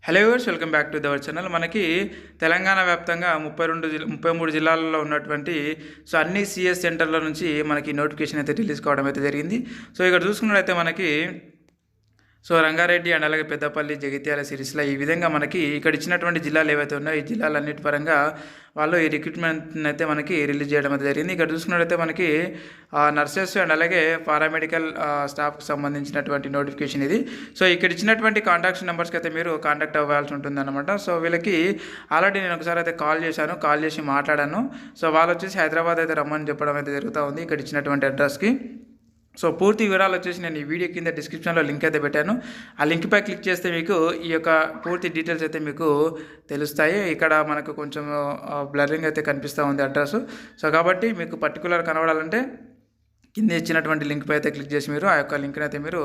Hello viewers, welcome back to our channel. మనకి తెలంగాణ వ్యాప్తంగా 33 జిల్లాలలో ఉన్నటువంటి అన్ని సిఎస్ సెంటర్ల నుంచి మనకి నోటిఫికేషన్ అయితే రిలీజ్ కావడం అయితే జరిగింది. ఇక్కడ చూసుకున్నట్లయితే మనకి రంగారెడ్డి అండ్ అలాగే పెద్దపల్లి, జగిత్యాల, సిరిసిల్ల ఈ విధంగా మనకి ఇక్కడ ఇచ్చినటువంటి జిల్లాలు ఏవైతే ఉన్నాయో ఈ జిల్లాలన్నిటి పరంగా వాళ్ళు ఈ రిక్రూట్మెంట్ అయితే మనకి రిలీజ్ చేయడం అయితే జరిగింది. ఇక్కడ చూసుకున్నట్లయితే మనకి నర్సెస్ అండ్ అలాగే పారామెడికల్ స్టాఫ్కి సంబంధించినటువంటి నోటిఫికేషన్ ఇది. ఇక్కడ ఇచ్చినటువంటి కాంటాక్ట్ నెంబర్స్కి అయితే మీరు కాంటాక్ట్ అవ్వాల్సి ఉంటుంది అనమాట. వీళ్ళకి ఆల్రెడీ నేను ఒకసారి అయితే కాల్ చేసి మాట్లాడాను. వాళ్ళు వచ్చేసి హైదరాబాద్ అయితే రమ్మని చెప్పడం అయితే జరుగుతూ ఉంది ఇక్కడ ఇచ్చినటువంటి అడ్రస్కి. పూర్తి వివరాలు వచ్చేసి నేను ఈ వీడియో కింద డిస్క్రిప్షన్లో లింక్ అయితే పెట్టాను. ఆ లింక్పై క్లిక్ చేస్తే మీకు ఈ యొక్క పూర్తి డీటెయిల్స్ అయితే మీకు తెలుస్తాయి. ఇక్కడ మనకు కొంచెం బ్లరింగ్ అయితే కనిపిస్తూ ఉంది అడ్రస్. కాబట్టి మీకు పర్టికులర్ కనబడాలంటే కింద ఇచ్చినటువంటి లింక్పై అయితే క్లిక్ చేసి మీరు ఆ యొక్క లింక్ని అయితే మీరు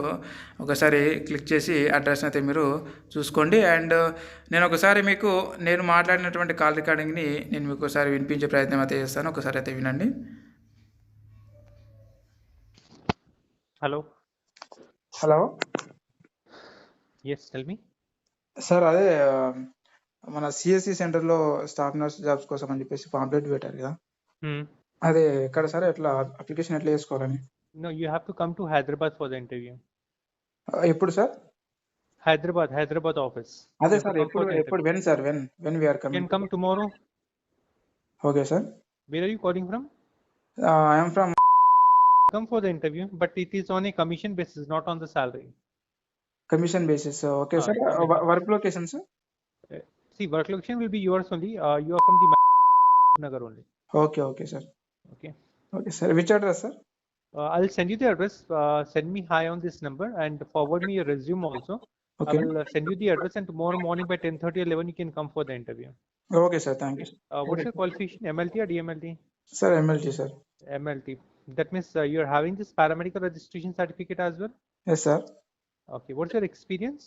ఒకసారి క్లిక్ చేసి అడ్రస్ని అయితే మీరు చూసుకోండి. అండ్ నేను ఒకసారి మీకు నేను మాట్లాడినటువంటి కాల్ రికార్డింగ్ని నేను మీకు ఒకసారి వినిపించే ప్రయత్నం అయితే చేస్తాను. ఒకసారి అయితే వినండి. Hello. Yes, tell me. Sir అదే మన సిఎస్సి సెంటర్లో స్టాఫ్ నర్స్ జాబ్స్ కోసం అని చెప్పేసి పాంప్లెట్ పెట్టారు కదా, అదే ఎక్కడ సార్ ఎట్లా అప్లికేషన్ ఎట్లా చేసుకోవాలని? No, you have to come to Hyderabad for the interview. ఎప్పుడు సార్? Hyderabad office. అదే సార్ ఎప్పుడు when sir when we are coming? You can come tomorrow. Okay sir. Where are you calling from? I am from. Come for the interview, but it is on a commission basis, not on the salary. Commission basis. Okay sir. Work location sir? See, work location will be yours only. You are from the Nagar only. Okay sir. Okay sir. Which address sir? I'll send you the address. Send me hi on this number and forward me your resume also. Okay. I will send you the address, and tomorrow morning by 10:30 or 11 you can come for the interview. Okay sir, thank you. What's your qualification? MLT or DMLT? Sir, MLT sir. MLT. That means you're having this paramedical registration certificate as well? Yes sir. Okay. What's your experience?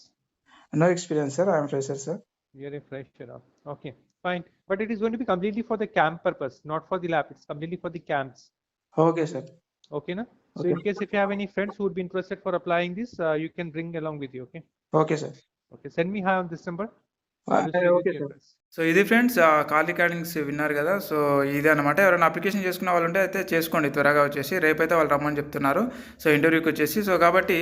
No experience sir. I am fresher sir. You're a fresher. Okay, fine. But it is going to be completely for the camp purpose, not for the lab. It's completely for the camps. Okay sir. Okay na? So Okay. in case if you have any friends who would be interested for applying this, you can bring along with you. Okay. Okay sir. Okay. Send me hi on this number. Okay sir. ఇది friends call recordings విన్నారు కదా. ఇదే అనమాట. ఎవరైనా application చేసుకున్న వాళ్ళు ఉంటే అయితే చేసుకోండి త్వరగా వచ్చేసి. రేపైతే వాళ్ళు రమ్మని చెప్తున్నారు ఇంటర్వ్యూకి వచ్చేసి. కాబట్టి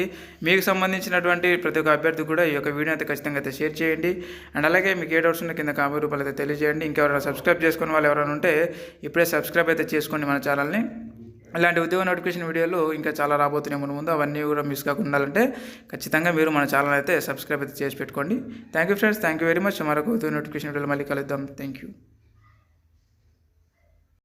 మీకు సంబంధించినటువంటి ప్రతి ఒక్క అభ్యర్థి కూడా ఈ యొక్క వీడియో అయితే ఖచ్చితంగా అయితే షేర్ చేయండి. అండ్ అలాగే మీకు ఏ డౌట్స్ ఉన్న కింద కామెంట్ రూపాయలు అయితే తెలియజేయండి. ఇంకెవరైనా సబ్స్క్రైబ్ చేసుకున్న వాళ్ళు ఎవరైనా ఉంటే ఇప్పుడే సబ్స్క్రైబ్ అయితే చేసుకోండి మన ఛానల్ని. ఇలాంటి ఉద్యోగ నోటిఫికేషన్ వీడియోలు ఇంకా చాలా రాబోతున్నాయి మన ముందు. అవన్నీ కూడా మిస్ కాకుండా ఉండాలంటే ఖచ్చితంగా మీరు మన ఛానల్ అయితే సబ్స్క్రైబ్ అయితే చేసి పెట్టుకోండి. Thank you friends, thank you very much. మరొక ఉద్యోగ నోటిఫికేషన్ వీడియోలో మళ్ళీ కలుద్దాం. Thank you.